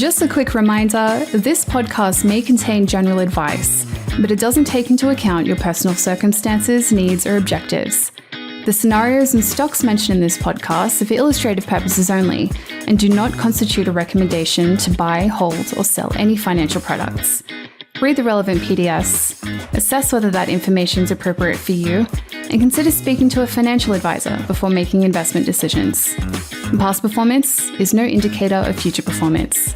Just a quick reminder, this podcast may contain general advice, but it doesn't take into account your personal circumstances, needs, or objectives. The scenarios and stocks mentioned in this podcast are for illustrative purposes only and do not constitute a recommendation to buy, hold, or sell any financial products. Read the relevant PDS, assess whether that information is appropriate for you, and consider speaking to a financial advisor before making investment decisions. Past performance is no indicator of future performance.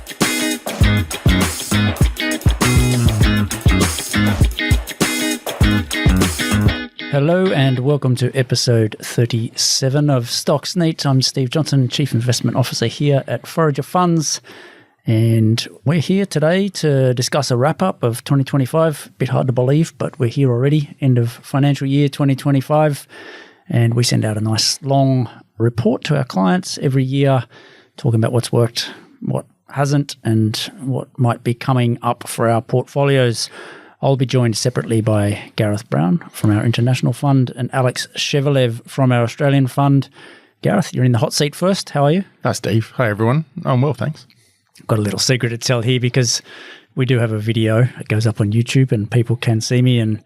Hello and welcome to episode 37 of Stocks Neat. I'm Steve Johnson, Chief Investment Officer here at Forager Funds. And we're here today to discuss a wrap-up of 2025. A bit hard to believe, but we're here already, end of financial year 2025. And we send out a nice long report to our clients every year, talking about what's worked, what hasn't, and what might be coming up for our portfolios. I'll be joined separately by Gareth Brown from our international fund and Alex Shevelev from our Australian fund. Gareth, you're in the hot seat first. How are you? Hi, Steve. Hi, everyone. I'm well, thanks. Got a little secret to tell here because we do have a video. It goes up on YouTube and people can see me. And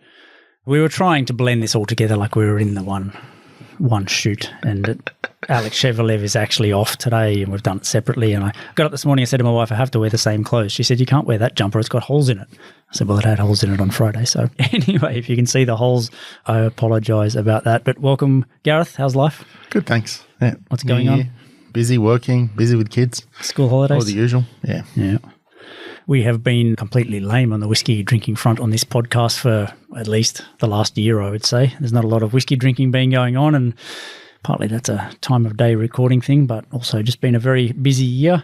we were trying to blend this all together like we were in the one shoot. And Alex Shevelev is actually off today and we've done it separately. And I got up this morning and said to my wife, I have to wear the same clothes. She said, you can't wear that jumper. It's got holes in it. I said, well, it had holes in it on Friday. So anyway, if you can see the holes, I apologise about that. But welcome, Gareth. How's life? Good, thanks. Yeah. What's going on? Busy working, busy with kids. School holidays? All the usual, yeah. Yeah. We have been completely lame on the whiskey drinking front on this podcast for at least the last year, I would say. There's not a lot of whiskey drinking being going on, and partly that's a time of day recording thing, but also just been a very busy year.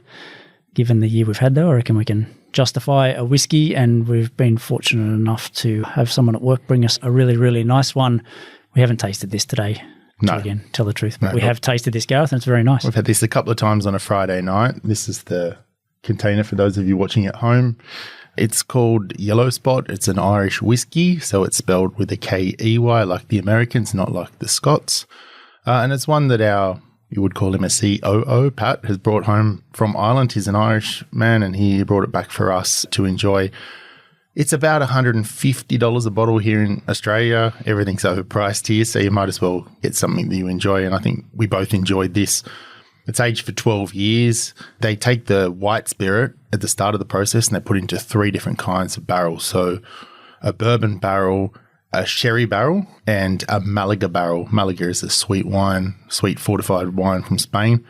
Given the year we've had, though, I reckon we can justify a whiskey, and we've been fortunate enough to have someone at work bring us a really, really nice one. We haven't tasted this today. No. Again, tell the truth. But we have tasted this, Gareth, and it's very nice. We've had this a couple of times on a Friday night. This is the container for those of you watching at home. It's called Yellow Spot. It's an Irish whiskey, so it's spelled with a K-E-Y like the Americans, not like the Scots. And it's one that you would call him a COO, Pat, has brought home from Ireland. He's an Irish man, and he brought it back for us to enjoy. It's about $150 a bottle here in Australia. Everything's overpriced here, so you might as well get something that you enjoy. And I think we both enjoyed this. It's aged for 12 years. They take the white spirit at the start of the process and they put it into 3 different kinds of barrels. So a bourbon barrel, a sherry barrel, and a Malaga barrel. Malaga is a sweet fortified wine from Spain.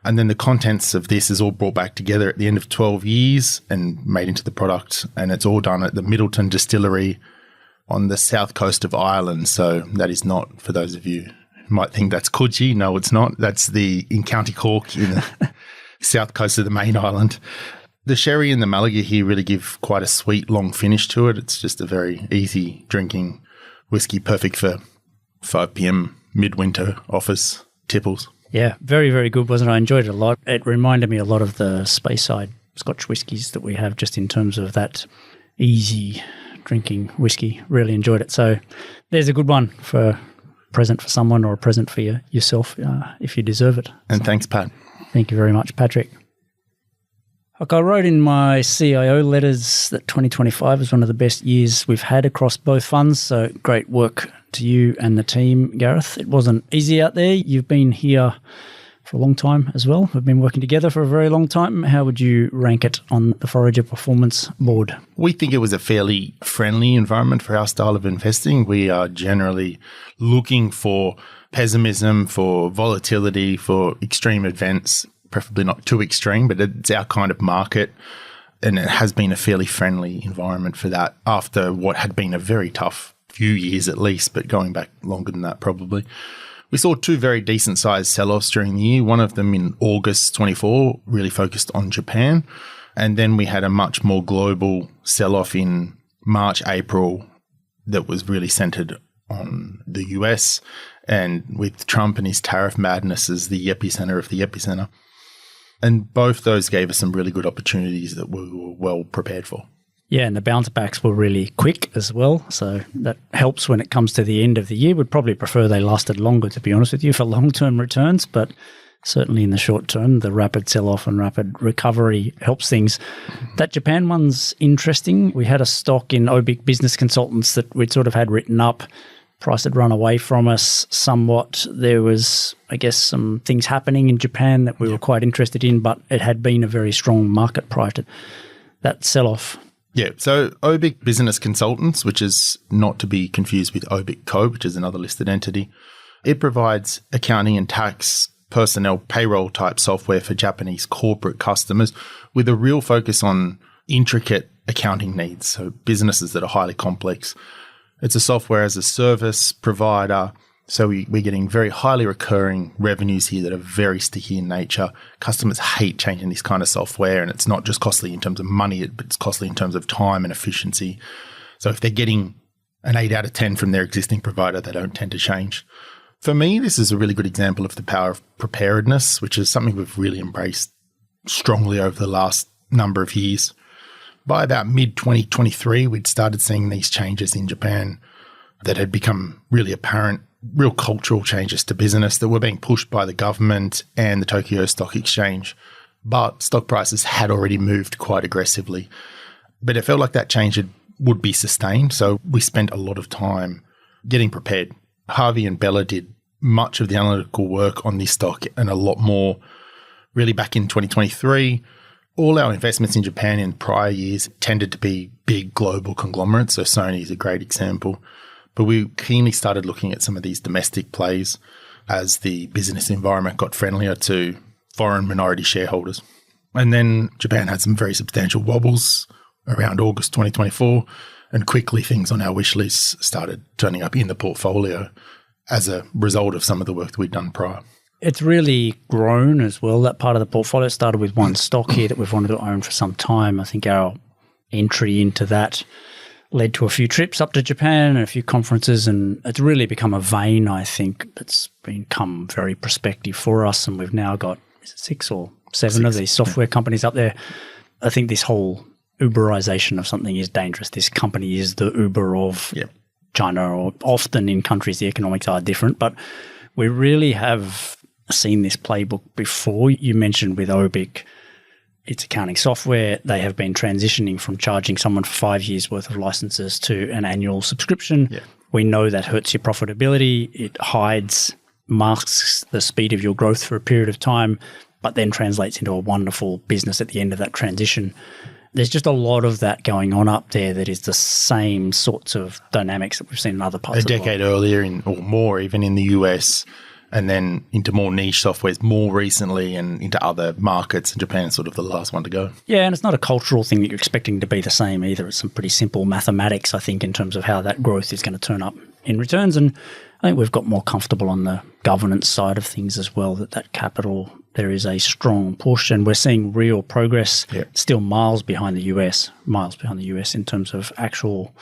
And then the contents of this is all brought back together at the end of 12 years and made into the product. And it's all done at the Middleton Distillery on the south coast of Ireland. So that is not, for those of you who might think that's Coogee. No, it's not. That's in County Cork in the south coast of the main island. The sherry and the Malaga here really give quite a sweet, long finish to it. It's just a very easy drinking whiskey, perfect for 5 p.m. midwinter office tipples. Yeah, very, very good, wasn't it? I enjoyed it a lot. It reminded me a lot of the Speyside Scotch whiskies that we have just in terms of that easy drinking whiskey. Really enjoyed it. So there's a good one for a present for someone or a present for yourself if you deserve it. And thanks, Pat. Thank you very much, Patrick. I wrote in my CIO letters that 2025 was one of the best years we've had across both funds. So great work to you and the team, Gareth. It wasn't easy out there. You've been here for a long time as well. We've been working together for a very long time. How would you rank it on the Forager Performance Board? We think it was a fairly friendly environment for our style of investing. We are generally looking for pessimism, for volatility, for extreme events, preferably not too extreme, but it's our kind of market. And it has been a fairly friendly environment for that after what had been a very tough few years at least, but going back longer than that probably. We saw 2 very decent sized sell-offs during the year. One of them in August 24, really focused on Japan. And then we had a much more global sell-off in March, April that was really centered on the US, and with Trump and his tariff madness as the epicenter of the epicenter. And both those gave us some really good opportunities that we were well prepared for. Yeah, and the bounce backs were really quick as well. So that helps when it comes to the end of the year. We'd probably prefer they lasted longer, to be honest with you, for long-term returns. But certainly in the short term, the rapid sell-off and rapid recovery helps things. That Japan one's interesting. We had a stock in OBIC Business Consultants that we'd sort of had written up. Price had run away from us somewhat. There was, I guess, some things happening in Japan that we were quite interested in, but it had been a very strong market prior to that sell-off. Yeah, so OBIC Business Consultants, which is not to be confused with OBIC Co., which is another listed entity, it provides accounting and tax, personnel, payroll type software for Japanese corporate customers with a real focus on intricate accounting needs, so businesses that are highly complex. It's a software as a service provider, so we're getting very highly recurring revenues here that are very sticky in nature. Customers hate changing this kind of software, and it's not just costly in terms of money, but it's costly in terms of time and efficiency. So if they're getting an 8 out of 10 from their existing provider, they don't tend to change. For me, this is a really good example of the power of preparedness, which is something we've really embraced strongly over the last number of years. By about mid-2023, we'd started seeing these changes in Japan that had become really apparent, real cultural changes to business that were being pushed by the government and the Tokyo Stock Exchange. But stock prices had already moved quite aggressively. But it felt like that change would be sustained, so we spent a lot of time getting prepared. Harvey and Bella did much of the analytical work on this stock and a lot more really back in 2023. All our investments in Japan in prior years tended to be big global conglomerates, so Sony is a great example. But we keenly started looking at some of these domestic plays as the business environment got friendlier to foreign minority shareholders. And then Japan had some very substantial wobbles around August 2024, and quickly things on our wish list started turning up in the portfolio as a result of some of the work that we'd done prior. It's really grown as well. That part of the portfolio started with one stock here that we've wanted to own for some time. I think our entry into that led to a few trips up to Japan and a few conferences, and it's really become a vein, I think, that's become very prospective for us. And we've now got 6 or 7 of these software companies up there. I think this whole Uberization of something is dangerous. This company is the Uber of China, or often in countries the economics are different, but we really have seen this playbook before. You mentioned with OBIC, it's accounting software. They have been transitioning from charging someone for 5 years worth of licenses to an annual subscription. Yeah. We know that hurts your profitability. It masks the speed of your growth for a period of time, but then translates into a wonderful business at the end of that transition. There's just a lot of that going on up there that is the same sorts of dynamics that we've seen in other parts of the world. A decade earlier, or more, even in the US, and then into more niche softwares more recently and into other markets. And Japan's sort of the last one to go. Yeah, and it's not a cultural thing that you're expecting to be the same either. It's some pretty simple mathematics, I think, in terms of how that growth is going to turn up in returns. And I think we've got more comfortable on the governance side of things as well, that capital, there is a strong push, and we're seeing real progress, still miles behind the US in terms of actual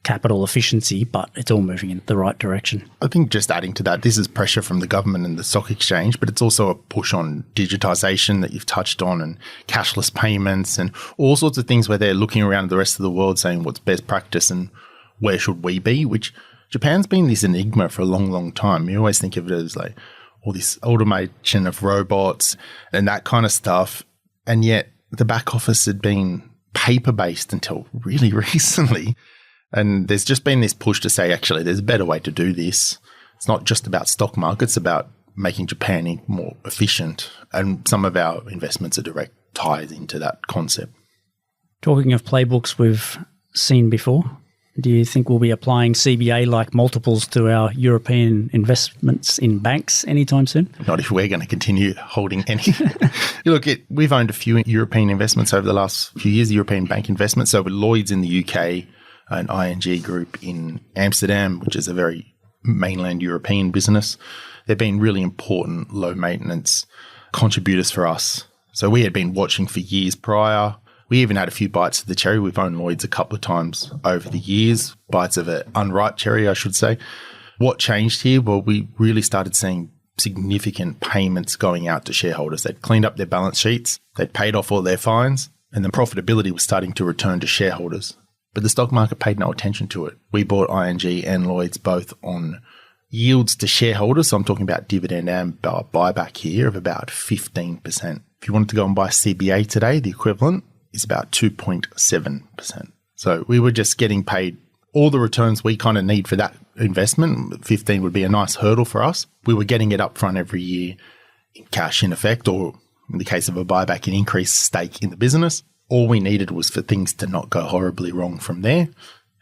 capital efficiency, but it's all moving in the right direction. I think just adding to that, this is pressure from the government and the stock exchange, but it's also a push on digitization that you've touched on, and cashless payments and all sorts of things where they're looking around the rest of the world saying what's best practice and where should we be, which Japan's been this enigma for a long, long time. You always think of it as like all this automation of robots and that kind of stuff, and yet the back office had been paper-based until really recently. And there's just been this push to say, actually, there's a better way to do this. It's not just about stock markets, it's about making Japan more efficient. And some of our investments are direct ties into that concept. Talking of playbooks we've seen before, do you think we'll be applying CBA-like multiples to our European investments in banks anytime soon? Not if we're going to continue holding any. Look, we've owned a few European investments over the last few years, European bank investments. So with Lloyd's in the UK, an ING group in Amsterdam, which is a very mainland European business. They've been really important, low maintenance contributors for us. So we had been watching for years prior. We even had a few bites of the cherry. We've owned Lloyd's a couple of times over the years, bites of an unripe cherry, I should say. What changed here? Well, we really started seeing significant payments going out to shareholders. They'd cleaned up their balance sheets, they'd paid off all their fines, and the profitability was starting to return to shareholders. But the stock market paid no attention to it. We bought ING and Lloyd's both on yields to shareholders, so I'm talking about dividend and buyback here, of about 15%. If you wanted to go and buy CBA today, the equivalent is about 2.7%. So we were just getting paid all the returns we kind of need for that investment. 15 would be a nice hurdle for us. We were getting it up front every year in cash in effect, or in the case of a buyback, an increased stake in the business. All we needed was for things to not go horribly wrong from there.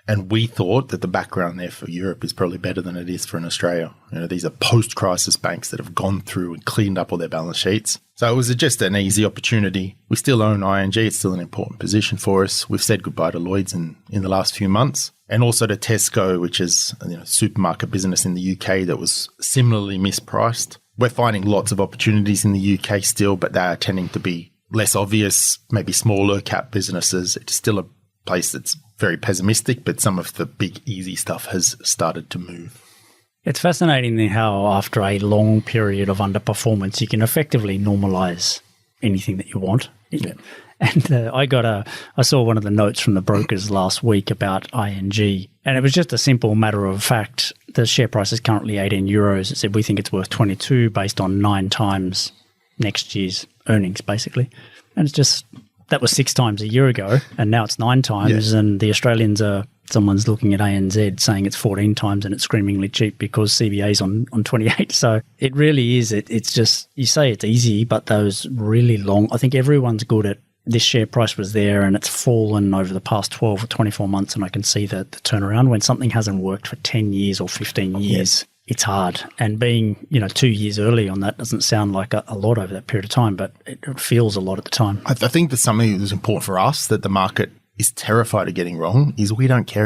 And we thought that the background there for Europe is probably better than it is for in Australia. These are post-crisis banks that have gone through and cleaned up all their balance sheets. So it was just an easy opportunity. We still own ING. It's still an important position for us. We've said goodbye to Lloyd's in the last few months. And also to Tesco, which is a supermarket business in the UK that was similarly mispriced. We're finding lots of opportunities in the UK still, but they are tending to be less obvious, maybe smaller cap businesses. It's still a place that's very pessimistic, but some of the big easy stuff has started to move. It's fascinating how after a long period of underperformance, you can effectively normalize anything that you want. Yeah. And I saw one of the notes from the brokers last week about ING, and it was just a simple matter of fact. The share price is currently 18 euros. It said we think it's worth 22 based on 9 times next year's earnings, basically. And it's just, that was 6 times a year ago, and now it's 9 times. Yeah. And the Australians someone's looking at ANZ saying it's 14 times and it's screamingly cheap because CBA's on 28. So it really is. It's just, you say it's easy, but those really long, I think everyone's good at this share price was there and it's fallen over the past 12 or 24 months, and I can see the turnaround. When something hasn't worked for 10 years or 15 years, it's hard. And being, 2 years early on that doesn't sound like a lot over that period of time, but it feels a lot at the time. I think that something that's important for us that the market is terrified of getting wrong is we don't care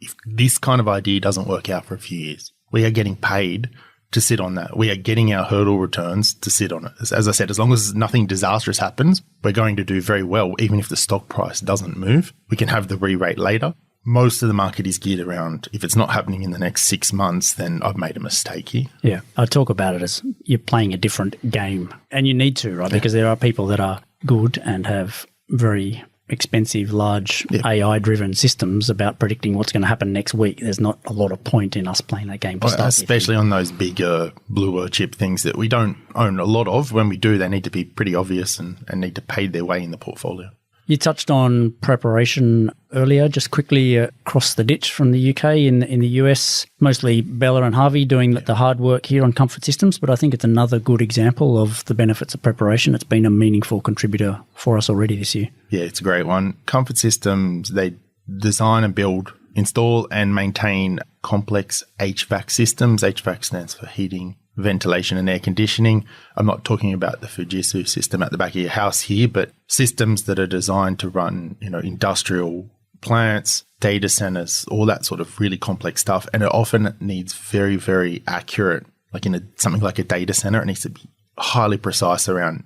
if this kind of idea doesn't work out for a few years. We are getting paid to sit on that. We are getting our hurdle returns to sit on it. As I said, as long as nothing disastrous happens, we're going to do very well, even if the stock price doesn't move. We can have the re-rate later. Most of the market is geared around, if it's not happening in the next 6 months, then I've made a mistake here. Yeah, I talk about it as you're playing a different game, and you need to, right? Because there are people that are good and have very expensive, large AI-driven systems about predicting what's going to happen next week. There's not a lot of point in us playing that game to start with. Especially on those bigger, bluer chip things that we don't own a lot of. When we do, they need to be pretty obvious and need to pay their way in the portfolio. You touched on preparation earlier, just quickly across the ditch from the UK in the US, mostly Bella and Harvey doing the hard work here on Comfort Systems, but I think it's another good example of the benefits of preparation. It's been a meaningful contributor for us already this year. Yeah, it's a great one. Comfort Systems, they design and build, install and maintain complex HVAC systems. HVAC stands for heating, ventilation and air conditioning. I'm not talking about the Fujitsu system at the back of your house here, but systems that are designed to run, industrial plants, data centers, all that sort of really complex stuff. And it often needs very, very accurate, like something like a data center, it needs to be highly precise around,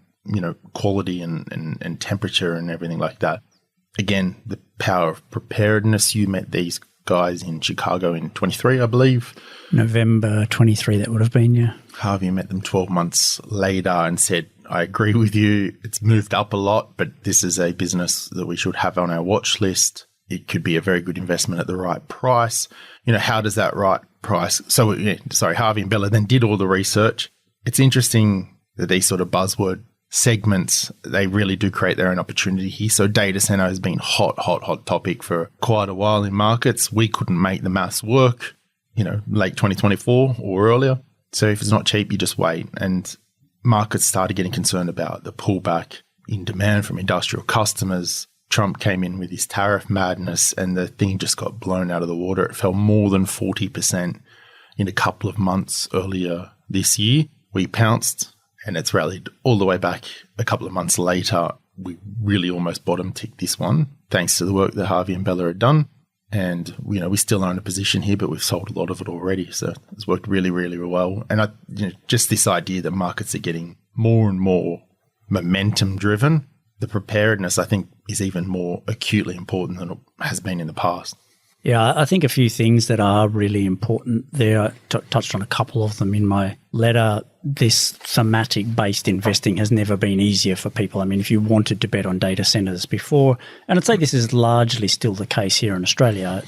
quality and temperature and everything like that. Again, the power of preparedness. You met these guys in Chicago in 23, I believe. November 23, that would have been, yeah. Harvey met them 12 months later and said, I agree with you. It's moved up a lot, but this is a business that we should have on our watch list. It could be a very good investment at the right price. How does that right price? So, Harvey and Bella then did all the research. It's interesting that these sort of buzzword segments, they really do create their own opportunity here. So data center has been hot topic for quite a while in markets. We couldn't make the maths work, late 2024 or earlier. So if it's not cheap, you just wait. And markets started getting concerned about the pullback in demand from industrial customers. Trump came in with his tariff madness and the thing just got blown out of the water. It fell more than 40% in a couple of months earlier this year. We pounced. And it's rallied all the way back a couple of months later. We really almost bottom ticked this one, thanks to the work that Harvey and Bella had done. And, we still own a position here, but we've sold a lot of it already. So it's worked really, really well. And just this idea that markets are getting more and more momentum driven, the preparedness, I think, is even more acutely important than it has been in the past. Yeah, I think a few things that are really important there. I touched on a couple of them in my letter. This thematic-based investing has never been easier for people. I mean, if you wanted to bet on data centers before, and I'd say this is largely still the case here in Australia,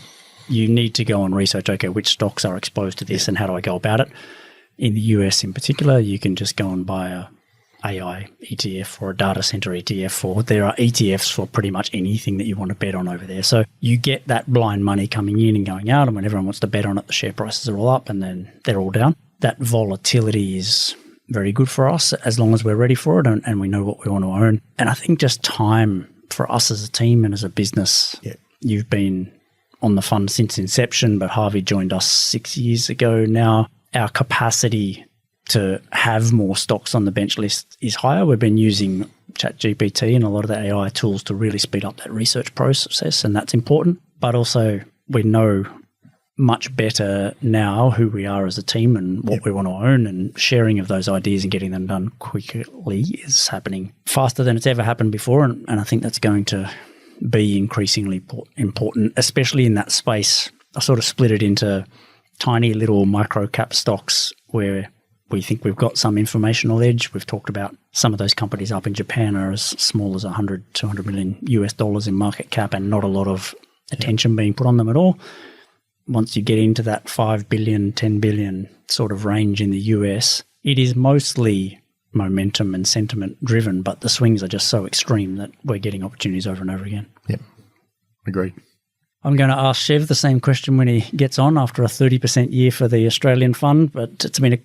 you need to go and research, okay, which stocks are exposed to this and how do I go about it? In the US in particular, you can just go and buy a AI ETF or a data center ETF, or there are ETFs for pretty much anything that you want to bet on over there. So you get that blind money coming in and going out, and when everyone wants to bet on it, the share prices are all up and then they're all down. That volatility is very good for us as long as we're ready for it and we know what we want to own. And I think just time for us as a team and as a business. Yeah. You've been on the fund since inception, but Harvey joined us 6 years ago now. Our capacity to have more stocks on the bench list is higher. We've been using ChatGPT and a lot of the AI tools to really speed up that research process, and that's important. But also we know much better now who we are as a team and what we want to own, and sharing of those ideas and getting them done quickly is happening faster than it's ever happened before. And I think that's going to be increasingly important, especially in that space. I sort of split it into tiny little micro cap stocks where we think we've got some informational edge. We've talked about some of those companies up in Japan are as small as 100, 200 million US dollars in market cap and not a lot of attention being put on them at all. Once you get into that 5 billion, 10 billion sort of range in the US, it is mostly momentum and sentiment driven, but the swings are just so extreme that we're getting opportunities over and over again. Yep. Agreed. I'm going to ask Shev the same question when he gets on after a 30% year for the Australian fund, but it's been,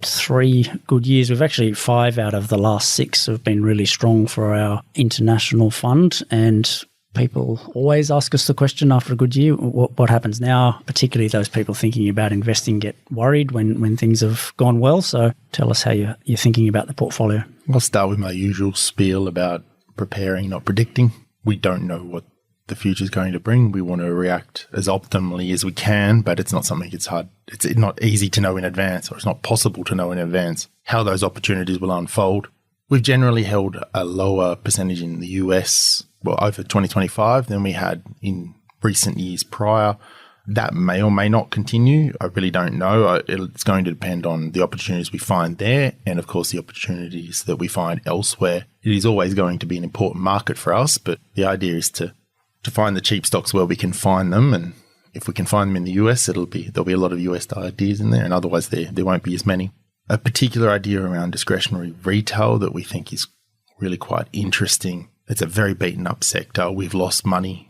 3 good years. We've actually 5 out of the last 6 have been really strong for our international fund, and people always ask us the question after a good year, what happens now? Particularly those people thinking about investing get worried when things have gone well. So tell us how you're thinking about the portfolio. I'll start with my usual spiel about preparing, not predicting. We don't know what the future is going to bring. We want to react as optimally as we can, but it's not something it's hard. It's not easy to know in advance, or it's not possible to know in advance how those opportunities will unfold. We've generally held a lower percentage in the US, over 2025 than we had in recent years prior. That may or may not continue. I really don't know. It's going to depend on the opportunities we find there and, of course, the opportunities that we find elsewhere. It is always going to be an important market for us, but the idea is to find the cheap stocks where we can find them. And if we can find them in the US, there'll be a lot of US ideas in there, and otherwise there won't be as many. A particular idea around discretionary retail that we think is really quite interesting. It's a very beaten up sector. We've lost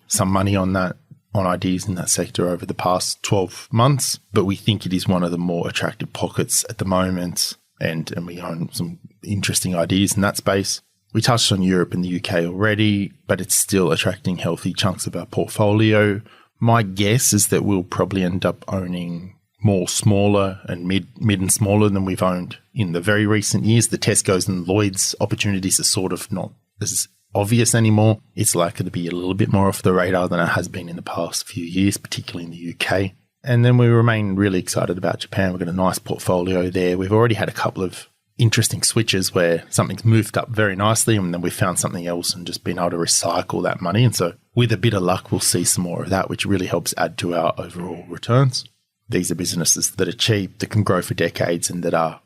some money on ideas in that sector over the past 12 months, but we think it is one of the more attractive pockets at the moment, and we own some interesting ideas in that space. We touched on Europe and the UK already, but it's still attracting healthy chunks of our portfolio. My guess is that we'll probably end up owning more smaller and mid and smaller than we've owned in the very recent years. The Tesco's and Lloyd's opportunities are sort of not as obvious anymore. It's likely to be a little bit more off the radar than it has been in the past few years, particularly in the UK. And then we remain really excited about Japan. We've got a nice portfolio there. We've already had a couple of interesting switches where something's moved up very nicely and then we found something else and just been able to recycle that money. And so with a bit of luck, we'll see some more of that, which really helps add to our overall returns. These are businesses that are cheap, that can grow for decades, and that are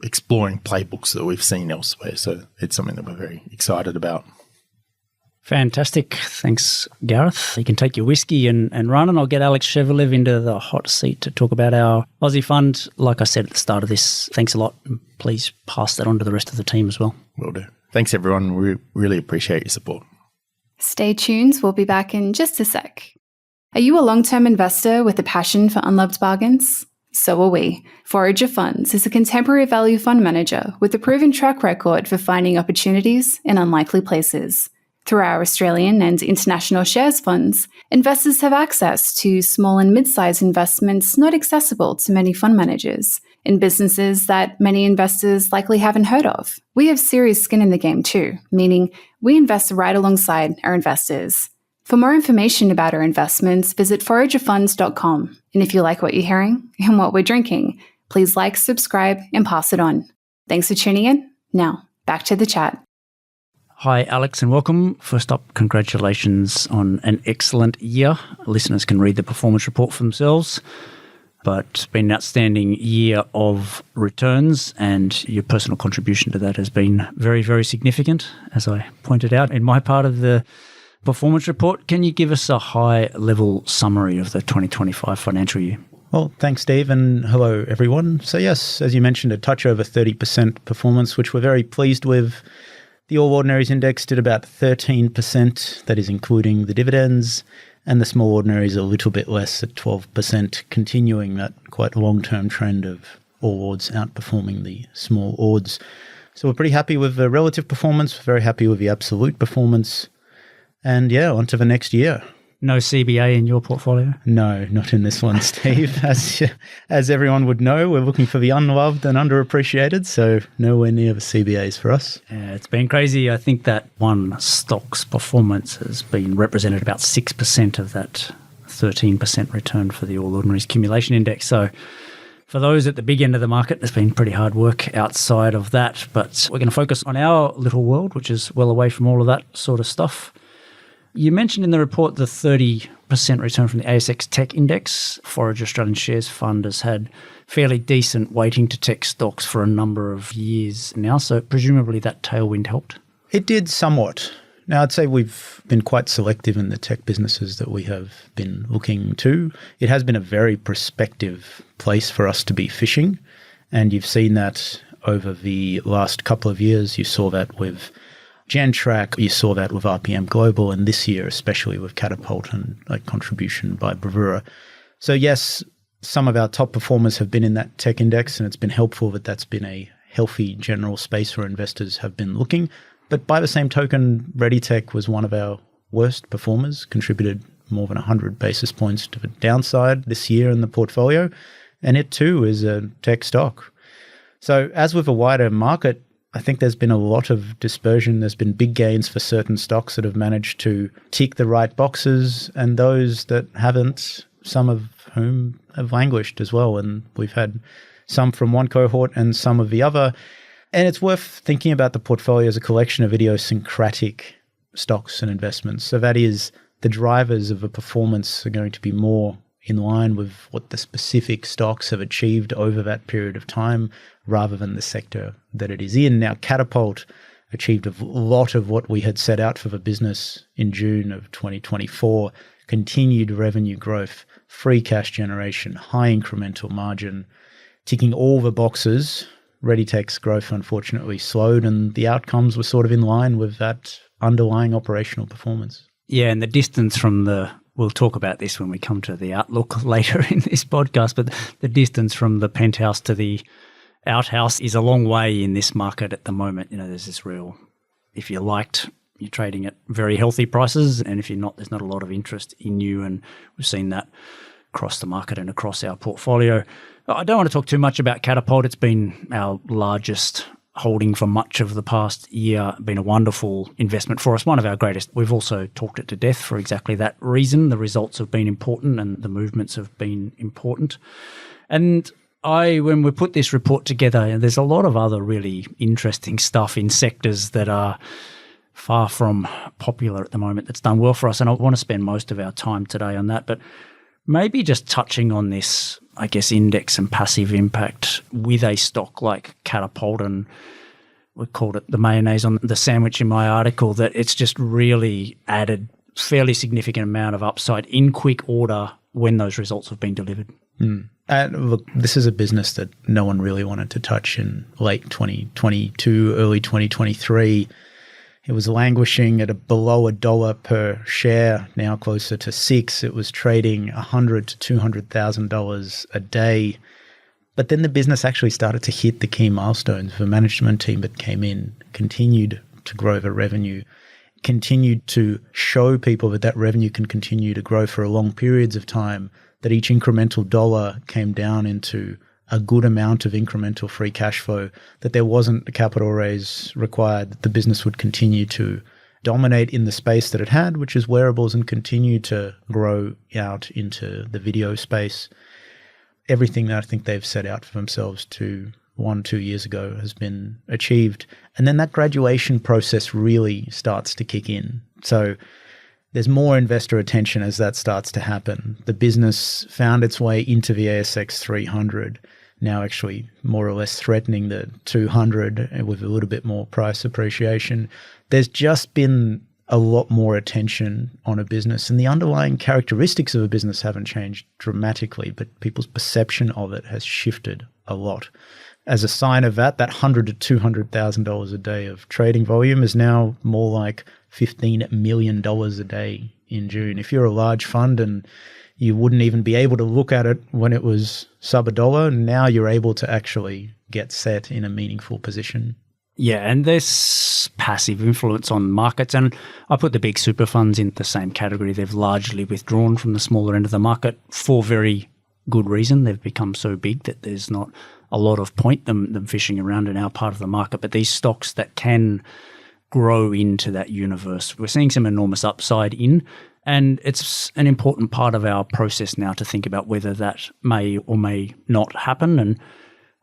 exploring playbooks that we've seen elsewhere. So it's something that we're very excited about. Fantastic. Thanks, Gareth. You can take your whiskey and run, and I'll get Alex Shevelev into the hot seat to talk about our Aussie fund. Like I said at the start of this, thanks a lot. Please pass that on to the rest of the team as well. Will do. Thanks, everyone. We really appreciate your support. Stay tuned. We'll be back in just a sec. Are you a long-term investor with a passion for unloved bargains? So are we. Forager Funds is a contemporary value fund manager with a proven track record for finding opportunities in unlikely places. Through our Australian and international shares funds, investors have access to small and mid-sized investments not accessible to many fund managers, in businesses that many investors likely haven't heard of. We have serious skin in the game too, meaning we invest right alongside our investors. For more information about our investments, visit foragerfunds.com. And if you like what you're hearing and what we're drinking, please like, subscribe, and pass it on. Thanks for tuning in. Now, back to the chat. Hi, Alex, and welcome. First up, congratulations on an excellent year. Listeners can read the performance report for themselves, but it's been an outstanding year of returns, and your personal contribution to that has been very, very significant, as I pointed out in my part of the performance report. Can you give us a high-level summary of the 2025 financial year? Well, thanks, Steve, and hello, everyone. So yes, as you mentioned, a touch over 30% performance, which we're very pleased with. The All Ordinaries Index did about 13%, that is including the dividends, and the Small Ordinaries a little bit less at 12%, continuing that quite long-term trend of All Ords outperforming the Small Ords. So we're pretty happy with the relative performance, very happy with the absolute performance, and yeah, on to the next year. No CBA in your portfolio? No, not in this one, Steve. As everyone would know, we're looking for the unloved and underappreciated, so nowhere near the CBAs for us. Yeah, it's been crazy. I think that one stock's performance has been represented about 6% of that 13% return for the All Ordinaries Accumulation Index. So for those at the big end of the market, it's been pretty hard work outside of that, but we're going to focus on our little world, which is well away from all of that sort of stuff. You mentioned in the report the 30% return from the ASX Tech Index. Forager Australian Shares Fund has had fairly decent weighting to tech stocks for a number of years now, so presumably that tailwind helped. It did somewhat. Now, I'd say we've been quite selective in the tech businesses that we have been looking to. It has been a very prospective place for us to be fishing, and you've seen that over the last couple of years. You saw that with Gentrack, you saw that with RPM Global, and this year especially with Catapult and contribution by Bravura. So yes, some of our top performers have been in that tech index, and it's been helpful that that's been a healthy general space where investors have been looking. But by the same token, ReadyTech was one of our worst performers, contributed more than 100 basis points to the downside this year in the portfolio, and it too is a tech stock. So as with a wider market, I think there's been a lot of dispersion. There's been big gains for certain stocks that have managed to tick the right boxes, and those that haven't, some of whom have languished as well. And we've had some from one cohort and some of the other. And it's worth thinking about the portfolio as a collection of idiosyncratic stocks and investments. So that is, the drivers of a performance are going to be more in line with what the specific stocks have achieved over that period of time rather than the sector that it is in. Now, Catapult achieved a lot of what we had set out for the business in June of 2024, continued revenue growth, free cash generation, high incremental margin, ticking all the boxes. ReadyTech's growth unfortunately slowed, and the outcomes were sort of in line with that underlying operational performance. Yeah, and the distance from we'll talk about this when we come to the outlook later in this podcast, but the distance from the penthouse to the outhouse is a long way in this market at the moment. There's this real, if you liked, you're trading at very healthy prices, and if you're not, there's not a lot of interest in you, and we've seen that across the market and across our portfolio. I don't want to talk too much about Catapult. It's been our largest holding for much of the past year, been a wonderful investment for us, one of our greatest. We've also talked it to death for exactly that reason. The results have been important and the movements have been important. And when we put this report together, there's a lot of other really interesting stuff in sectors that are far from popular at the moment that's done well for us. And I want to spend most of our time today on that. But maybe just touching on this, I guess, index and passive impact with a stock like Catapult, and we called it the mayonnaise on the sandwich in my article, that it's just really added fairly significant amount of upside in quick order when those results have been delivered. Look, this is a business that no one really wanted to touch in late 2022, early 2023. It was languishing at below $1 per share, now closer to $6. It was trading $100,000 to $200,000 a day. But then the business actually started to hit the key milestones. The management team that came in continued to grow the revenue, continued to show people that revenue can continue to grow for long periods of time, that each incremental dollar came down into a good amount of incremental free cash flow, that there wasn't a capital raise required, that the business would continue to dominate in the space that it had, which is wearables, and continue to grow out into the video space. Everything that I think they've set out for themselves to 1-2 years ago has been achieved. And then that graduation process really starts to kick in. So there's more investor attention as that starts to happen. The business found its way into the ASX 300, now actually more or less threatening the 200 with a little bit more price appreciation. There's just been a lot more attention on a business, and the underlying characteristics of a business haven't changed dramatically, but people's perception of it has shifted a lot. As a sign of that $100,000 to $200,000 a day of trading volume is now more like $15 million a day in June. If you're a large fund and you wouldn't even be able to look at it when it was sub $1, now you're able to actually get set in a meaningful position. Yeah, and there's passive influence on markets, and I put the big super funds in the same category. They've largely withdrawn from the smaller end of the market for very good reason. They've become so big that there's not a lot of point them fishing around in our part of the market. But these stocks that can grow into that universe, we're seeing some enormous upside in, and it's an important part of our process now to think about whether that may or may not happen. And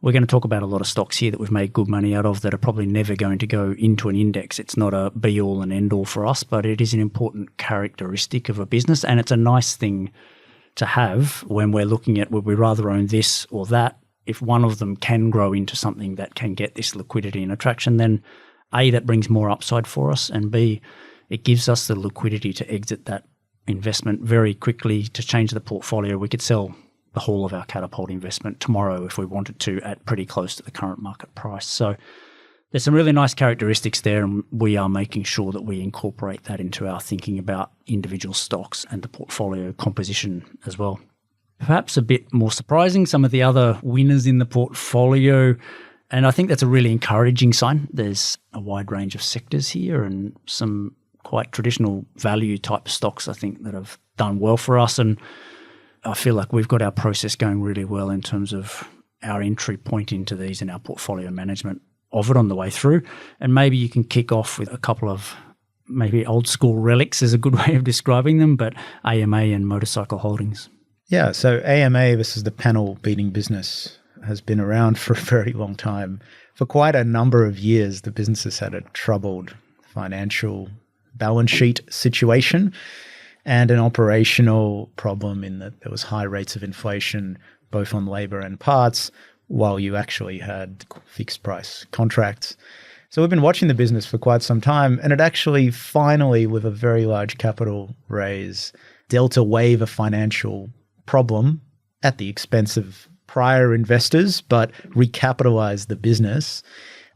we're going to talk about a lot of stocks here that we've made good money out of that are probably never going to go into an index. It's not a be-all and end-all for us, but it is an important characteristic of a business, and it's a nice thing to have when we're looking at would we rather own this or that. If one of them can grow into something that can get this liquidity and attraction, then A, that brings more upside for us, and B, it gives us the liquidity to exit that investment very quickly to change the portfolio. We could sell the whole of our Catapult investment tomorrow if we wanted to at pretty close to the current market price. So there's some really nice characteristics there, and we are making sure that we incorporate that into our thinking about individual stocks and the portfolio composition as well. Perhaps a bit more surprising, some of the other winners in the portfolio, and I think that's a really encouraging sign. There's a wide range of sectors here and some quite traditional value type stocks, I think, that have done well for us, and I feel like we've got our process going really well in terms of our entry point into these and our portfolio management of it on the way through. And maybe you can kick off with a couple of maybe old school relics is a good way of describing them, but AMA and Motorcycle Holdings. Yeah, so AMA, this is the panel beating business, has been around for a very long time. For quite a number of years, the business has had a troubled financial balance sheet situation and an operational problem in that there was high rates of inflation, both on labor and parts, while you actually had fixed price contracts. So we've been watching the business for quite some time, and it actually finally, with a very large capital raise, dealt a wave of financial problem at the expense of prior investors, but recapitalized the business.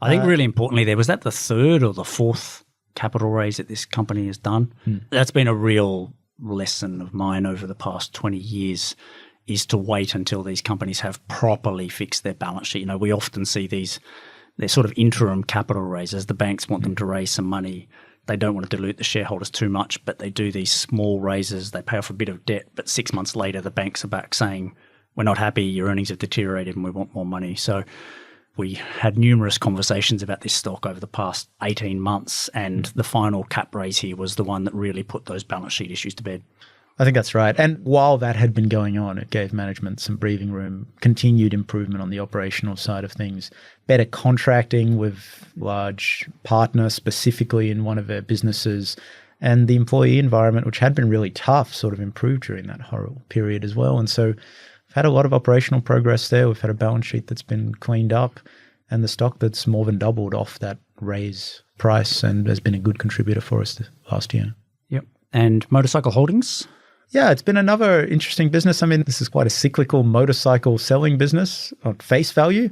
I think really importantly there, was that the third or the fourth capital raise that this company has done? That's been a real lesson of mine over the past 20 years, is to wait until these companies have properly fixed their balance sheet. You know, we often see they're sort of interim capital raises. The banks want them to raise some money. They don't want to dilute the shareholders too much, but they do these small raises. They pay off a bit of debt, but 6 months later, the banks are back saying, we're not happy, your earnings have deteriorated and we want more money. So we had numerous conversations about this stock over the past 18 months, and the final cap raise here was the one that really put those balance sheet issues to bed. I think that's right. And while that had been going on, it gave management some breathing room, continued improvement on the operational side of things, better contracting with large partner, specifically in one of their businesses, and the employee environment, which had been really tough, sort of improved during that horrible period as well. And so we've had a lot of operational progress there. We've had a balance sheet that's been cleaned up, and the stock that's more than doubled off that raise price and has been a good contributor for us last year. Yep. And Motorcycle Holdings? Yeah, it's been another interesting business. I mean, this is quite a cyclical motorcycle selling business on face value,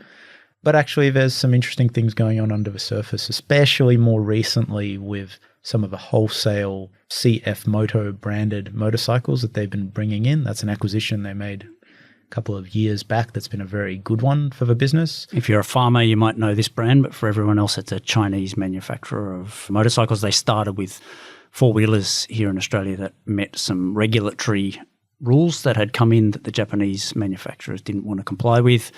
but actually there's some interesting things going on under the surface, especially more recently with some of the wholesale CF Moto branded motorcycles that they've been bringing in. That's an acquisition they made a couple of years back. That's been a very good one for the business. If you're a farmer, you might know this brand, but for everyone else, it's a Chinese manufacturer of motorcycles. They started with four-wheelers here in Australia that met some regulatory rules that had come in that the Japanese manufacturers didn't want to comply with.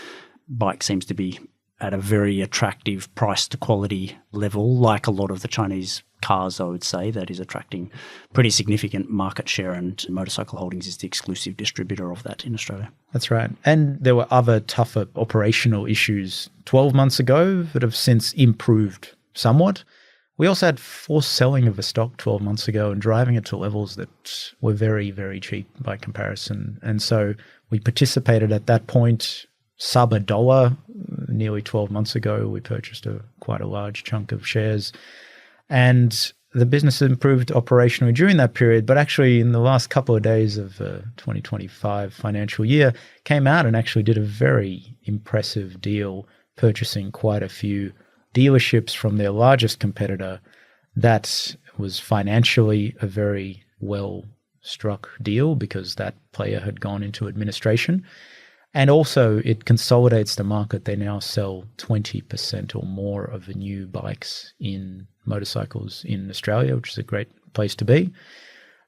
Bike seems to be at a very attractive price to quality level, like a lot of the Chinese cars, I would say, that is attracting pretty significant market share, and Motorcycle Holdings is the exclusive distributor of that in Australia. That's right. And there were other tougher operational issues 12 months ago that have since improved somewhat. We also had forced selling of a stock 12 months ago and driving it to levels that were very, very cheap by comparison. And so we participated at that point sub $1 nearly 12 months ago. We purchased quite a large chunk of shares. And the business improved operationally during that period, but actually in the last couple of days of 2025 financial year, came out and actually did a very impressive deal, purchasing quite a few dealerships from their largest competitor. That was financially a very well struck deal because that player had gone into administration. And also it consolidates the market. They now sell 20% or more of the new bikes in motorcycles in Australia, which is a great place to be.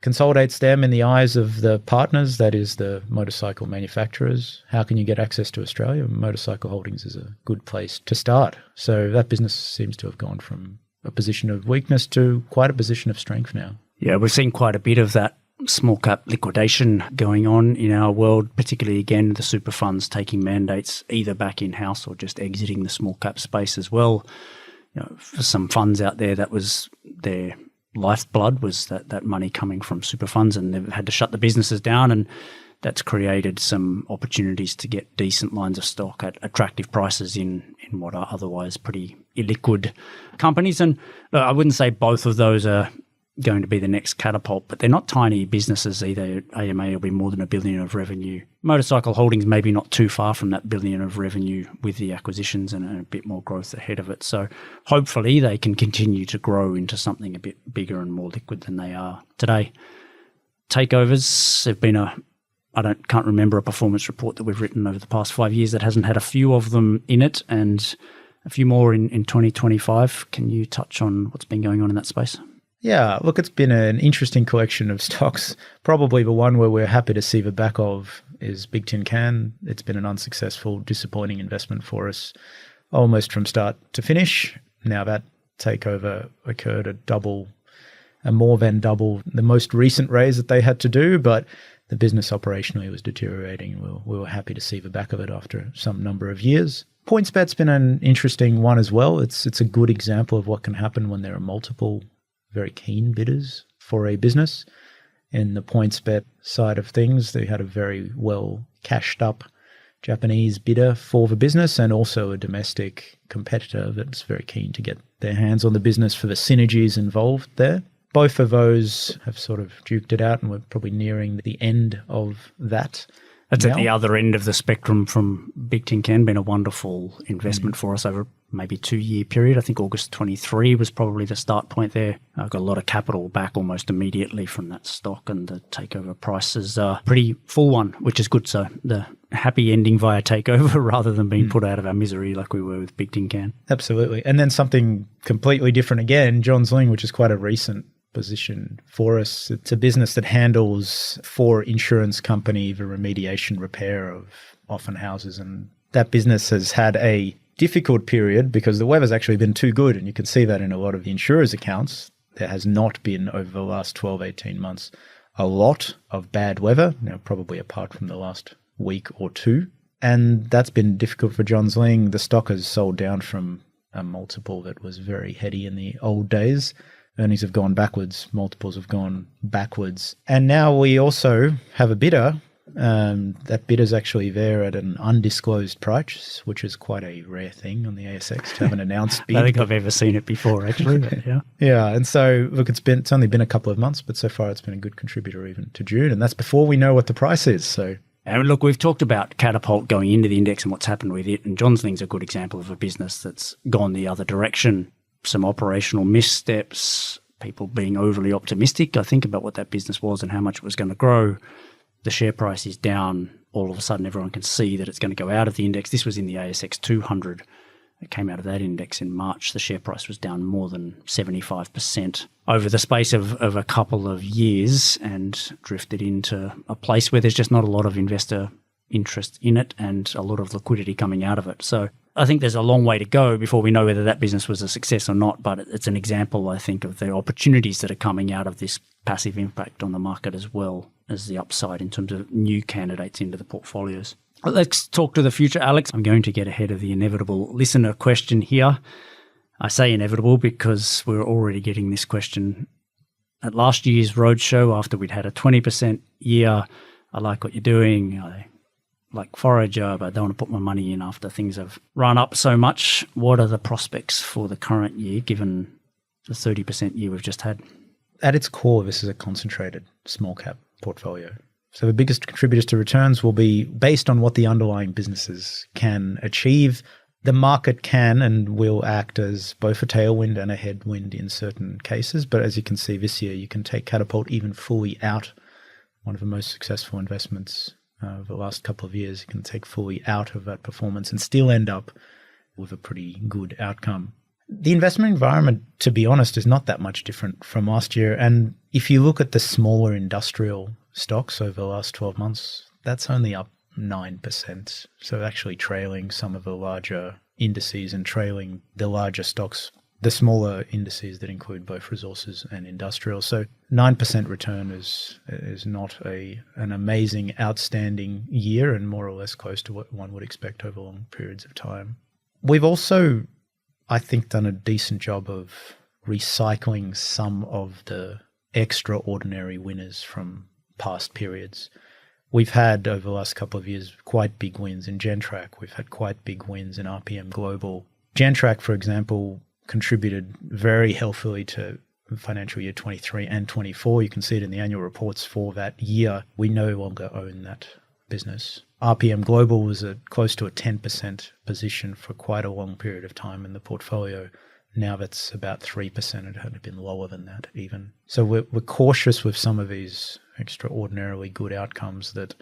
Consolidates them in the eyes of the partners, that is the motorcycle manufacturers. How can you get access to Australia? Motorcycle Holdings is a good place to start. So that business seems to have gone from a position of weakness to quite a position of strength now. Yeah, we've seen quite a bit of that small cap liquidation going on in our world, particularly again the super funds taking mandates either back in-house or just exiting the small cap space as well. For some funds out there, that was their lifeblood, was that money coming from super funds, and they've had to shut the businesses down, and that's created some opportunities to get decent lines of stock at attractive prices in what are otherwise pretty illiquid companies. And I wouldn't say both of those are going to be the next catapult, but they're not tiny businesses either. AMA will be more than $1 billion of revenue. Motorcycle Holdings maybe not too far from that $1 billion of revenue with the acquisitions and a bit more growth ahead of it. So hopefully they can continue to grow into something a bit bigger and more liquid than they are today. Takeovers have been can't remember a performance report that we've written over the past 5 years that hasn't had a few of them in it, and a few more in 2025. Can you touch on what's been going on in that space? Yeah, look, it's been an interesting collection of stocks. Probably the one where we're happy to see the back of is Big Tin Can. It's been an unsuccessful, disappointing investment for us almost from start to finish. Now that takeover occurred at more than double the most recent raise that they had to do, but the business operationally was deteriorating. We were happy to see the back of it after some number of years. PointsBet's been an interesting one as well. It's a good example of what can happen when there are multiple very keen bidders for a business. In the PointsBet side of things, they had a very well cashed up Japanese bidder for the business and also a domestic competitor that's very keen to get their hands on the business for the synergies involved there. Both of those have sort of duked it out, and we're probably nearing the end of that. That's now. At the other end of the spectrum from Big Tin Can, been a wonderful investment for us over maybe 2-year period. I think August 23 was probably the start point there. I got a lot of capital back almost immediately from that stock, and the takeover price is a pretty full one, which is good. So the happy ending via takeover rather than being put out of our misery like we were with Big Tin Can. Absolutely. And then something completely different again, Johns Lyng, which is quite a recent position for us. It's a business that handles for insurance company the remediation repair of often houses, and that business has had a difficult period because the weather's actually been too good, and you can see that in a lot of the insurers' accounts. There has not been over the last 12, 18 months a lot of bad weather, probably apart from the last week or two, and that's been difficult for Johns Lyng. The stock has sold down from a multiple that was very heady in the old days. Earnings have gone backwards, multiples have gone backwards. And now we also have a bidder. That bidder's actually there at an undisclosed price, which is quite a rare thing on the ASX to have an announced bid. I don't think I've ever seen it before, actually. But yeah. Yeah, and so look, it's only been a couple of months, but so far it's been a good contributor even to June, and that's before we know what the price is. So. And look, we've talked about Catapult going into the index and what's happened with it, and Johns Lyng's a good example of a business that's gone the other direction. Some operational missteps, people being overly optimistic, I think, about what that business was and how much it was going to grow. The share price is down. All of a sudden, everyone can see that it's going to go out of the index. This was in the ASX 200. It came out of that index in March. The share price was down more than 75% over the space of a couple of years and drifted into a place where there's just not a lot of investor interest in it and a lot of liquidity coming out of it. So I think there's a long way to go before we know whether that business was a success or not, but it's an example, I think, of the opportunities that are coming out of this passive impact on the market as well as the upside in terms of new candidates into the portfolios. Let's talk to the future, Alex. I'm going to get ahead of the inevitable listener question here. I say inevitable because we're already getting this question at last year's roadshow after we'd had a 20% year. I like what you're doing. I like Forager, but I don't want to put my money in after things have run up so much. What are the prospects for the current year, given the 30% year we've just had? At its core, this is a concentrated small cap portfolio. So the biggest contributors to returns will be based on what the underlying businesses can achieve. The market can and will act as both a tailwind and a headwind in certain cases. But as you can see this year, you can take Catapult even fully out. One of the most successful investments of the last couple of years, you can take fully out of that performance and still end up with a pretty good outcome. The investment environment, to be honest, is not that much different from last year. And if you look at the smaller industrial stocks over the last 12 months, that's only up 9%. So actually trailing some of the larger indices and trailing the larger stocks, the smaller indices that include both resources and industrial. So 9% return is not an amazing, outstanding year, and more or less close to what one would expect over long periods of time. We've also, I think, done a decent job of recycling some of the extraordinary winners from past periods. We've had, over the last couple of years, quite big wins in Gentrack. We've had quite big wins in RPM Global. Gentrack, for example, contributed very healthily to financial year 23 and 24. You can see it in the annual reports for that year. We no longer own that business. RPM Global was close to a 10% position for quite a long period of time in the portfolio. Now that's about 3%. It had been lower than that even. So we're cautious with some of these extraordinarily good outcomes, that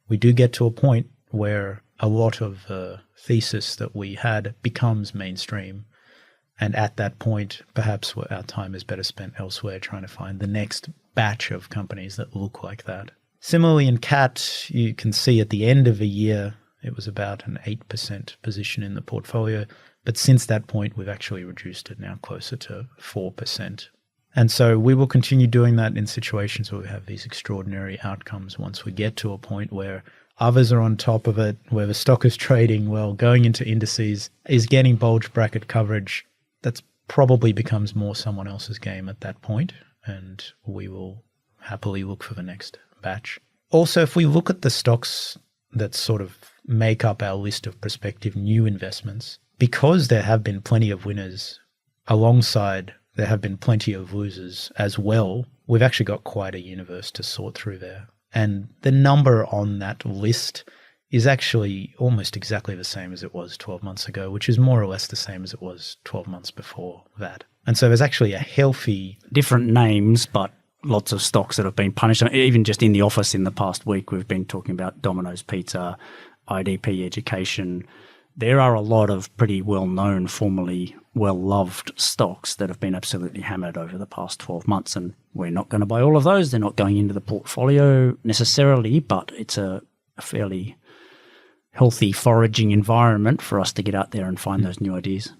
we do get to a point where a lot of the thesis that we had becomes mainstream. And at that point, perhaps our time is better spent elsewhere trying to find the next batch of companies that look like that. Similarly, in CAT, you can see at the end of the year, it was about an 8% position in the portfolio. But since that point, we've actually reduced it now closer to 4%. And so we will continue doing that in situations where we have these extraordinary outcomes. Once we get to a point where others are on top of it, where the stock is trading well, going into indices, is getting bulge bracket coverage, that's probably becomes more someone else's game at that point, and we will happily look for the next batch. Also, if we look at the stocks that sort of make up our list of prospective new investments, because there have been plenty of winners alongside there have been plenty of losers as well, we've actually got quite a universe to sort through there. And the number on that list is actually almost exactly the same as it was 12 months ago, which is more or less the same as it was 12 months before that. And so there's actually a healthy... Different names, but lots of stocks that have been punished. Even just in the office in the past week, we've been talking about Domino's Pizza, IDP Education. There are a lot of pretty well-known, formerly well-loved stocks that have been absolutely hammered over the past 12 months. And we're not going to buy all of those. They're not going into the portfolio necessarily, but it's a fairly healthy foraging environment for us to get out there and find those new ideas.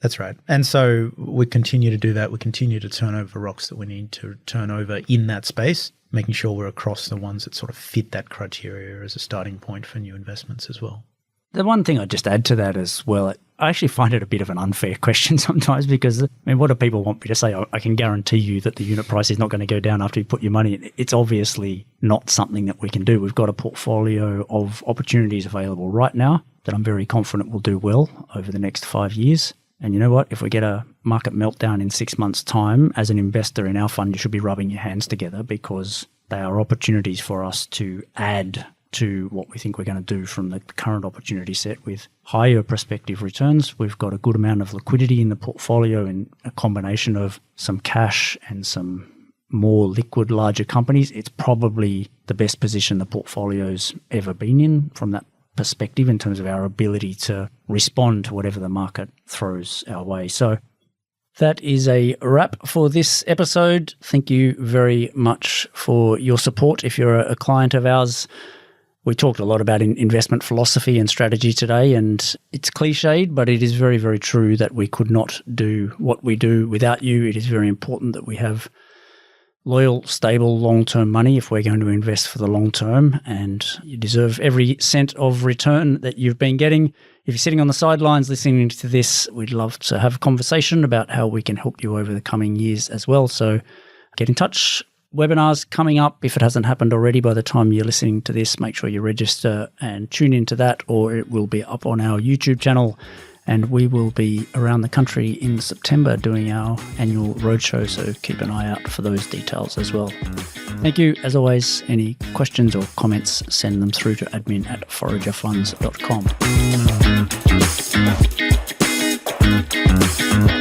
That's right. And so we continue to do that. We continue to turn over rocks that we need to turn over in that space, making sure we're across the ones that sort of fit that criteria as a starting point for new investments as well. The one thing I'd just add to that as well, I actually find it a bit of an unfair question sometimes, because, I mean, what do people want me to say? I can guarantee you that the unit price is not going to go down after you put your money in. It's obviously not something that we can do. We've got a portfolio of opportunities available right now that I'm very confident will do well over the next 5 years. And you know what? If we get a market meltdown in 6 months' time, as an investor in our fund, you should be rubbing your hands together, because they are opportunities for us to add to what we think we're going to do from the current opportunity set with higher prospective returns. We've got a good amount of liquidity in the portfolio, in a combination of some cash and some more liquid, larger companies. It's probably the best position the portfolio's ever been in from that perspective, in terms of our ability to respond to whatever the market throws our way. So that is a wrap for this episode. Thank you very much for your support. If you're a client of ours, we talked a lot about investment philosophy and strategy today, and it's cliched, but it is very, very true that we could not do what we do without you. It is very important that we have loyal, stable, long-term money if we're going to invest for the long term, and you deserve every cent of return that you've been getting. If you're sitting on the sidelines listening to this, we'd love to have a conversation about how we can help you over the coming years as well. So get in touch. Webinars coming up. If it hasn't happened already by the time you're listening to this, make sure you register and tune into that, or it will be up on our YouTube channel. And we will be around the country in September doing our annual roadshow, so keep an eye out for those details as well. Thank you. As always, any questions or comments, send them through to admin@foragerfunds.com.